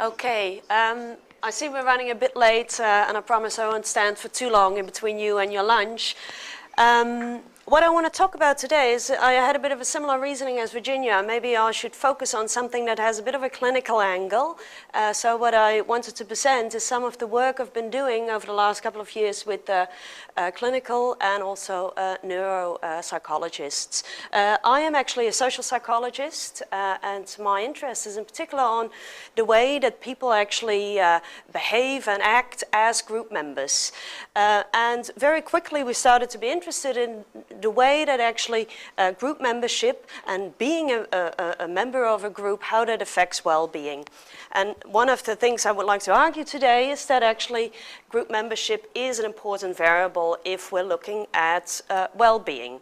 Okay, I see we're running a bit late, and I promise I won't stand for too long in between you and your lunch. What I want to talk about today is I had a bit of a similar reasoning as Virginia. Maybe I should focus on something that has a bit of a clinical angle. So what I wanted to present is some of the work I've been doing over the last couple of years with clinical and also neuropsychologists. I am actually a social psychologist, and my interest is in particular on the way that people actually behave and act as group members. And very quickly we started to be interested in the way that actually group membership and being a member of a group, how that affects well-being. And one of the things I would like to argue today is that actually group membership is an important variable if we're looking at well-being.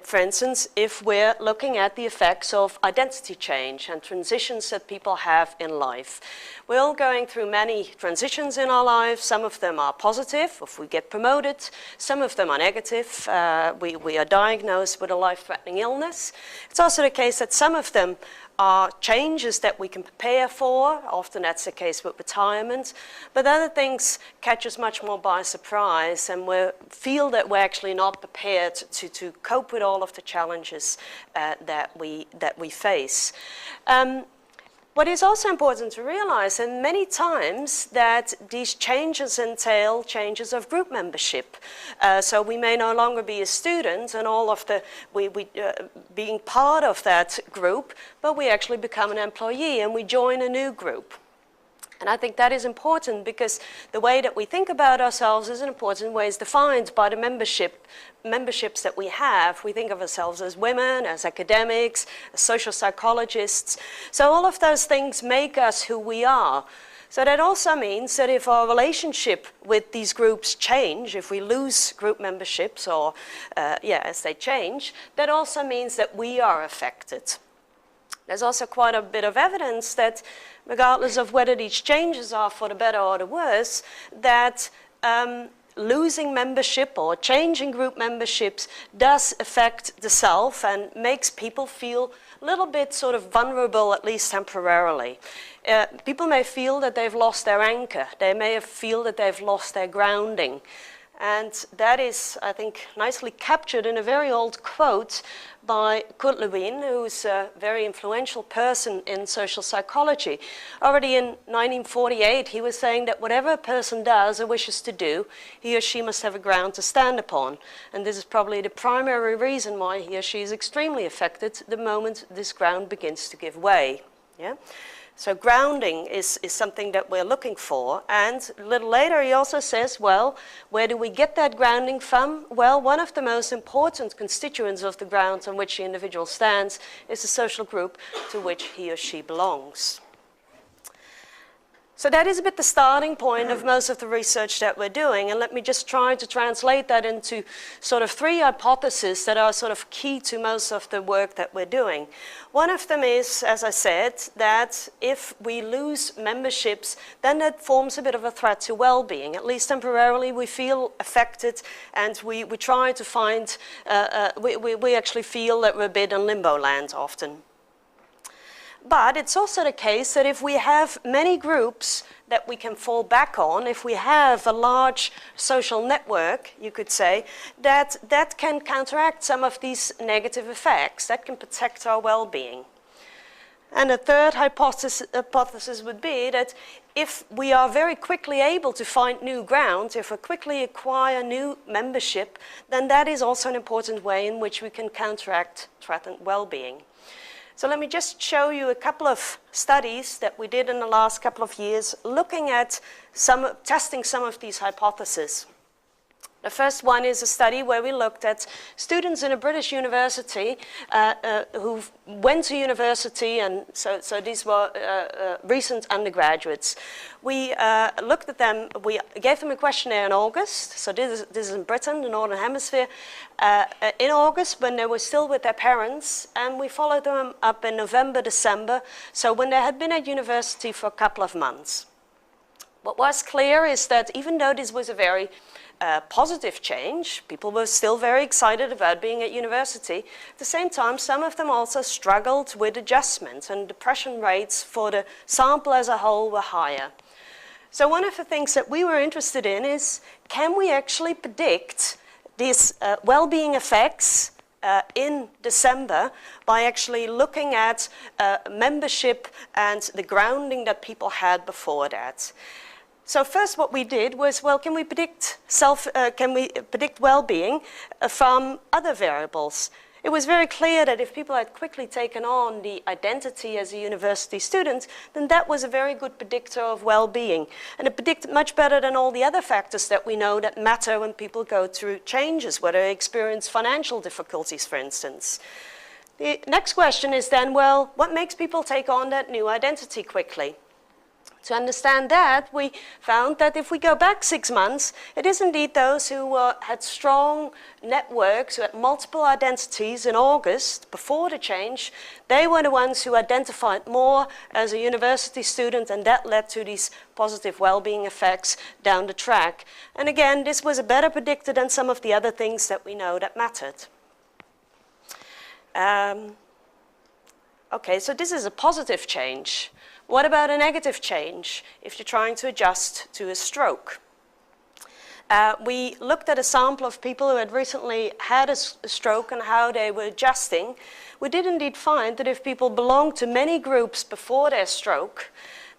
For instance, if we're looking at the effects of identity change and transitions that people have in life. We're all going through many transitions in our lives. Some of them are positive, if we get promoted. Some of them are negative. We are diagnosed with a life-threatening illness. It's also the case that some of them are changes that we can prepare for. Often that's the case with retirement. But other things catch us much more by surprise, and we feel that we're actually not prepared to cope with all of the challenges that we face. What is also important to realize, and many times, that these changes entail changes of group membership. So we may no longer be a student and all of the being part of that group, but we actually become an employee and we join a new group. And I think that is important because the way that we think about ourselves is in important ways defined by the memberships that we have. We think of ourselves as women, as academics, as social psychologists. So all of those things make us who we are. So that also means that if our relationship with these groups change, if we lose group memberships or, as they change, that also means that we are affected. There's also quite a bit of evidence that regardless of whether these changes are for the better or the worse, that losing membership or changing group memberships does affect the self and makes people feel a little bit sort of vulnerable, at least temporarily. People may feel that they've lost their anchor. They may feel that they've lost their grounding. And that is, I think, nicely captured in a very old quote by Kurt Lewin, who's a very influential person in social psychology. Already in 1948, he was saying that whatever a person does or wishes to do, he or she must have a ground to stand upon. And this is probably the primary reason why he or she is extremely affected the moment this ground begins to give way. Yeah? So grounding is something that we're looking for. And a little later he also says, well, where do we get that grounding from? Well, one of the most important constituents of the ground on which the individual stands is the social group to which he or she belongs. So that is a bit the starting point of most of the research that we're doing, and let me just try to translate that into sort of three hypotheses that are sort of key to most of the work that we're doing. One of them is, as I said, that if we lose memberships, then that forms a bit of a threat to well-being. At least temporarily we feel affected, and we try to find, we actually feel that we're a bit in limbo land often. But it's also the case that if we have many groups that we can fall back on, if we have a large social network, you could say, that can counteract some of these negative effects, that can protect our well-being. And a third hypothesis would be that if we are very quickly able to find new ground, if we quickly acquire new membership, then that is also an important way in which we can counteract threatened well-being. So let me just show you a couple of studies that we did in the last couple of years looking at testing some of these hypotheses. The first one is a study where we looked at students in a British university who went to university, and so these were recent undergraduates. We looked at them, we gave them a questionnaire in August, so this is in Britain, the Northern Hemisphere, in August when they were still with their parents, and we followed them up in November, December, so when they had been at university for a couple of months. What was clear is that even though this was a very positive change, people were still very excited about being at university. At the same time, some of them also struggled with adjustment, and depression rates for the sample as a whole were higher. So one of the things that we were interested in is, can we actually predict these well-being effects in December by actually looking at membership and the grounding that people had before that? So first what we did was, well, can we predict well-being from other variables? It was very clear that if people had quickly taken on the identity as a university student, then that was a very good predictor of well-being. And it predicted much better than all the other factors that we know that matter when people go through changes, whether they experience financial difficulties, for instance. The next question is then, well, what makes people take on that new identity quickly? To understand that, we found that if we go back 6 months, it is indeed those who had strong networks, who had multiple identities in August, before the change. They were the ones who identified more as a university student, and that led to these positive well-being effects down the track. And again, this was a better predictor than some of the other things that we know that mattered. Okay, so this is a positive change. What about a negative change if you're trying to adjust to a stroke? We looked at a sample of people who had recently had a stroke and how they were adjusting. We did indeed find that if people belonged to many groups before their stroke,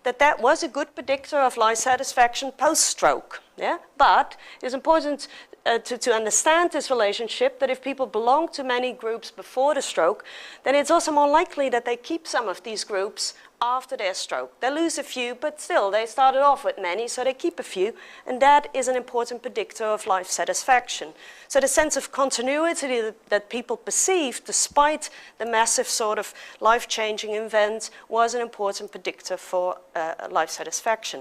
that was a good predictor of life satisfaction post-stroke. Yeah? But it's important to understand this relationship, that if people belong to many groups before the stroke, then it's also more likely that they keep some of these groups after their stroke. They lose a few, but still they started off with many, so they keep a few, and that is an important predictor of life satisfaction. So the sense of continuity that people perceived despite the massive sort of life-changing event was an important predictor for life satisfaction.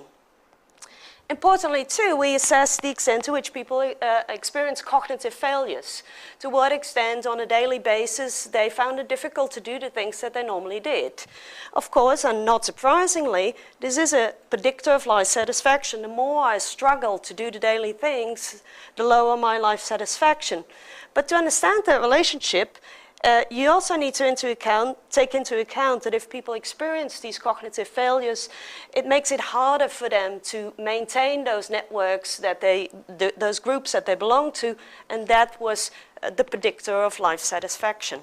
Importantly, too, we assessed the extent to which people experience cognitive failures. To what extent, on a daily basis, they found it difficult to do the things that they normally did. Of course, and not surprisingly, this is a predictor of life satisfaction. The more I struggle to do the daily things, the lower my life satisfaction. But to understand that relationship, you also need to take into account that if people experience these cognitive failures, it makes it harder for them to maintain those networks, those groups that they belong to, and that was the predictor of life satisfaction.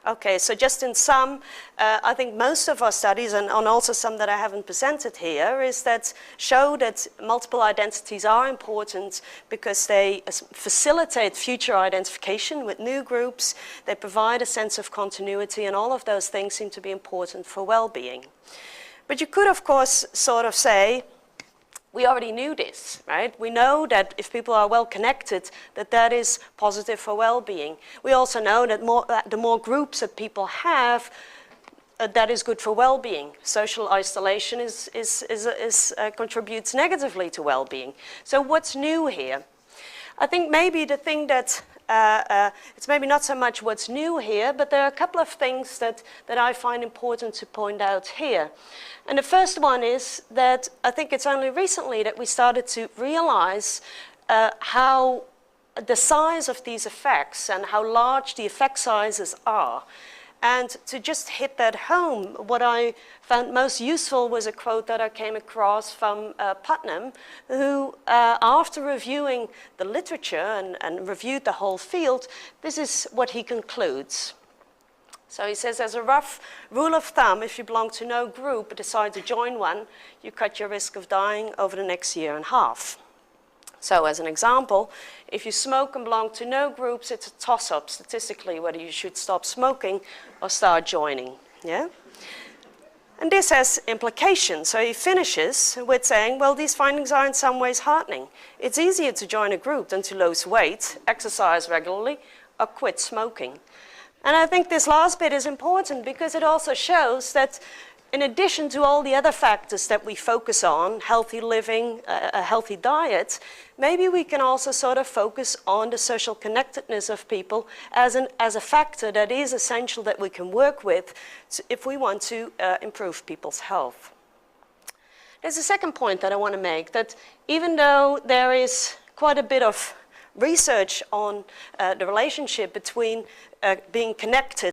Okay, so just in sum, I think most of our studies, and also some that I haven't presented here, is that show that multiple identities are important because they facilitate future identification with new groups, they provide a sense of continuity, and all of those things seem to be important for well-being. But you could, of course, sort of say, we already knew this, right? We know that if people are well connected, that is positive for well-being. We also know that the more groups that people have, that is good for well-being. Social isolation contributes negatively to well-being. So what's new here? I think maybe the thing that it's maybe not so much what's new here, but there are a couple of things that I find important to point out here. And the first one is that I think it's only recently that we started to realize how the size of these effects and how large the effect sizes are. And to just hit that home, what I found most useful was a quote that I came across from Putnam, who, after reviewing the literature and reviewed the whole field, this is what he concludes. So he says, as a rough rule of thumb, if you belong to no group but decide to join one, you cut your risk of dying over the next year and a half. So as an example, if you smoke and belong to no groups, it's a toss-up statistically whether you should stop smoking or start joining. Yeah? And this has implications. So he finishes with saying, well, these findings are in some ways heartening. It's easier to join a group than to lose weight, exercise regularly, or quit smoking. And I think this last bit is important because it also shows that in addition to all the other factors that we focus on, healthy living, a healthy diet, maybe we can also sort of focus on the social connectedness of people as a factor that is essential that we can work with if we want to improve people's health. There's a second point that I want to make, that even though there is quite a bit of research on the relationship between being connected